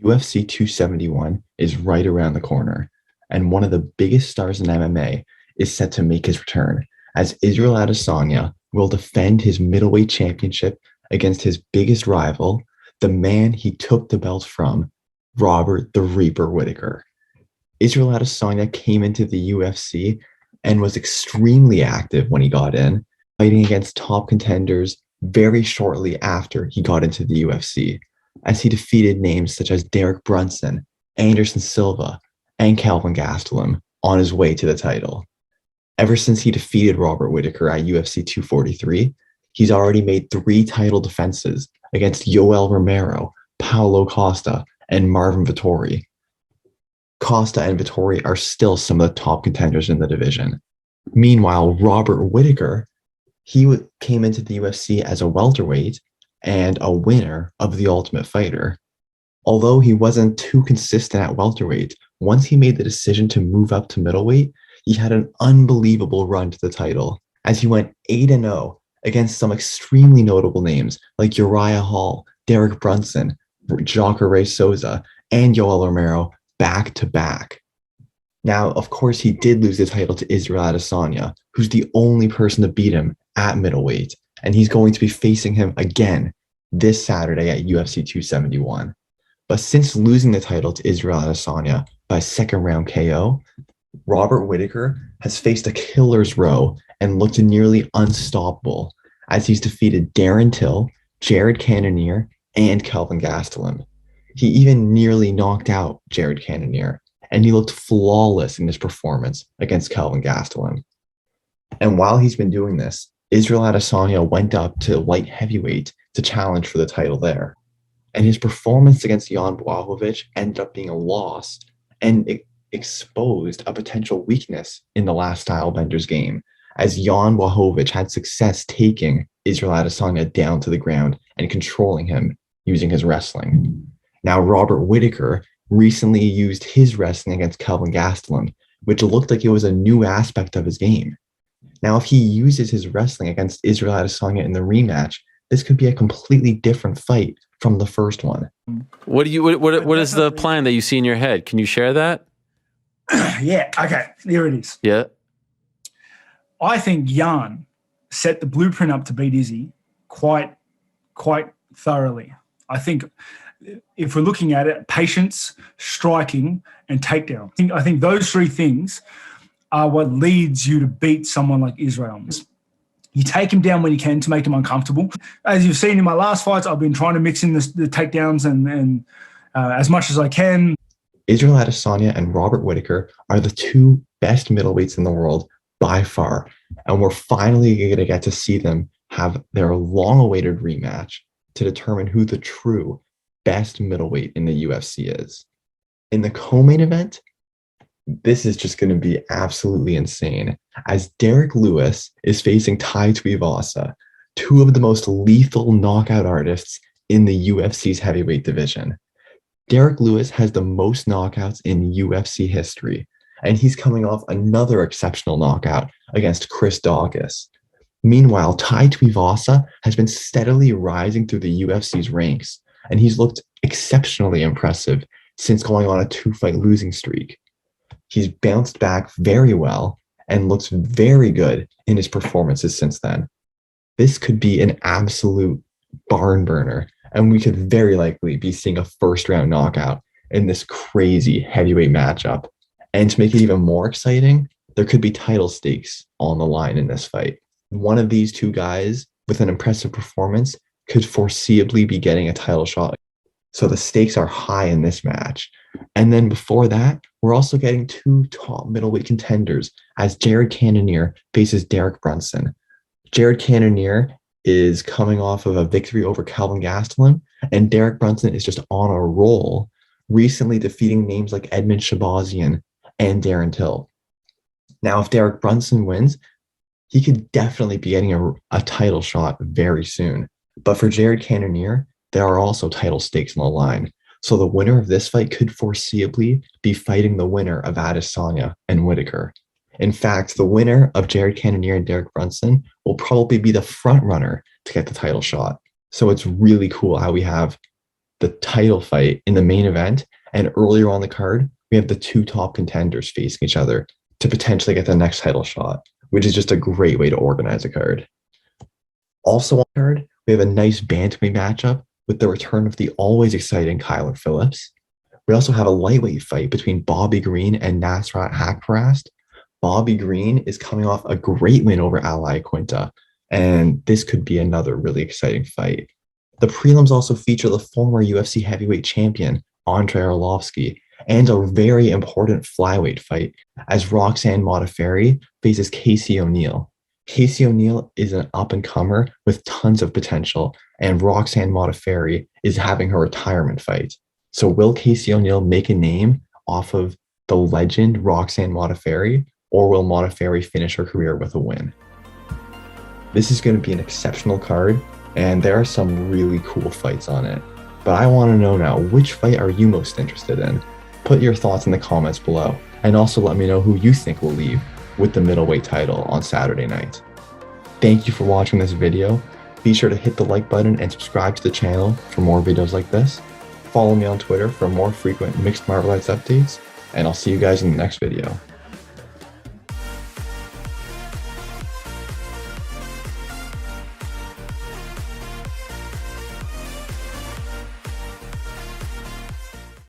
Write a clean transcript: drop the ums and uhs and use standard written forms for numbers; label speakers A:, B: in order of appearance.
A: UFC 271 is right around the corner, and one of the biggest stars in MMA is set to make his return, as Israel Adesanya will defend his middleweight championship against his biggest rival, the man he took the belt from, Robert the Reaper Whittaker. Israel Adesanya came into the UFC and was extremely active when he got in, fighting against top contenders very shortly after he got into the UFC, as he defeated names such as Derrik Brunson, Anderson Silva, and Kelvin Gastelum on his way to the title. Ever since he defeated Robert Whittaker at UFC 243, he's already made 3 title defenses against Yoel Romero, Paulo Costa, and Marvin Vettori. Costa and Vettori are still some of the top contenders in the division. Meanwhile, Robert Whittaker, came into the UFC as a welterweight and a winner of The Ultimate Fighter. Although he wasn't too consistent at welterweight, once he made the decision to move up to middleweight, he had an unbelievable run to the title, as he went 8-0 against some extremely notable names like Uriah Hall, Derek Brunson, Jacare Souza, and Yoel Romero back to back. Now, of course, he did lose the title to Israel Adesanya, who's the only person to beat him at middleweight, and he's going to be facing him again this Saturday at UFC 271. But since losing the title to Israel Adesanya by second round KO, Robert Whittaker has faced a killer's row and looked nearly unstoppable, as he's defeated Darren Till, Jared Cannonier, and Kelvin Gastelum. He even nearly knocked out Jared Cannonier, and he looked flawless in his performance against Kelvin Gastelum. And while he's been doing this, Israel Adesanya went up to light heavyweight to challenge for the title there. And his performance against Jan Blachowicz ended up being a loss, and it exposed a potential weakness in the last Stylebender's game, as Jan Blachowicz had success taking Israel Adesanya down to the ground and controlling him using his wrestling. Now, Robert Whittaker recently used his wrestling against Kelvin Gastelum, which looked like it was a new aspect of his game. Now, if he uses his wrestling against Israel Adesanya in the rematch, this could be a completely different fight from the first one.
B: What is the plan that you see in your head? Can you share that?
C: Yeah, okay, here it is.
B: Yeah.
C: I think Jan set the blueprint up to beat Izzy quite thoroughly. I think if we're looking at it, patience, striking, and takedown. I think those 3 things are what leads you to beat someone like Israel. You take him down when you can to make him uncomfortable. As you've seen in my last fights, I've been trying to mix in the takedowns and as much as I can.
A: Israel Adesanya and Robert Whittaker are the 2 best middleweights in the world by far, and we're finally going to get to see them have their long-awaited rematch to determine who the true best middleweight in the UFC is. In the co-main event, this is just going to be absolutely insane, as Derrick Lewis is facing Tai Tuivasa, 2 of the most lethal knockout artists in the UFC's heavyweight division. Derrick Lewis has the most knockouts in UFC history, and he's coming off another exceptional knockout against Chris Daukaus. Meanwhile, Tai Tuivasa has been steadily rising through the UFC's ranks, and he's looked exceptionally impressive since going on a 2-fight losing streak. He's bounced back very well and looks very good in his performances since then. This could be an absolute barn burner, and we could very likely be seeing a first-round knockout in this crazy heavyweight matchup. And to make it even more exciting, there could be title stakes on the line in this fight. One of these 2 guys with an impressive performance could foreseeably be getting a title shot. So the stakes are high in this match. And then before that, we're also getting 2 top middleweight contenders as Jared Cannonier faces Derek Brunson. Jared Cannonier is coming off of a victory over Kelvin Gastelum, and Derek Brunson is just on a roll, recently defeating names like Edmund Shabazian and Darren Till. Now, if Derek Brunson wins, he could definitely be getting a title shot very soon. But for Jared Cannonier, there are also title stakes on the line. So the winner of this fight could foreseeably be fighting the winner of Adesanya and Whittaker. In fact, the winner of Jared Cannonier and Derek Brunson will probably be the front runner to get the title shot. So it's really cool how we have the title fight in the main event. And earlier on the card, we have the two top contenders facing each other to potentially get the next title shot, which is just a great way to organize a card. Also on the card, we have a nice bantamweight matchup with the return of the always exciting Phillips. We also have a lightweight fight between Bobby Green and Nasrat Haqparast. Bobby Green is coming off a great win over Ally Quinta, and this could be another really exciting fight. The prelims also feature the former UFC heavyweight champion, Andrei Arlovski, and a very important flyweight fight as Roxanne Modafferi faces Casey O'Neill. Casey O'Neill is an up-and-comer with tons of potential, and Roxanne Modafferi is having her retirement fight. So will Casey O'Neill make a name off of the legend Roxanne Modafferi, or will Modafferi finish her career with a win? This is going to be an exceptional card, and there are some really cool fights on it. But I want to know now, which fight are you most interested in? Put your thoughts in the comments below, and also let me know who you think will leave with the middleweight title on Saturday night. Thank you for watching this video. Be sure to hit the like button and subscribe to the channel for more videos like this. Follow me on Twitter for more frequent mixed martial arts updates, and I'll see you guys in the next video.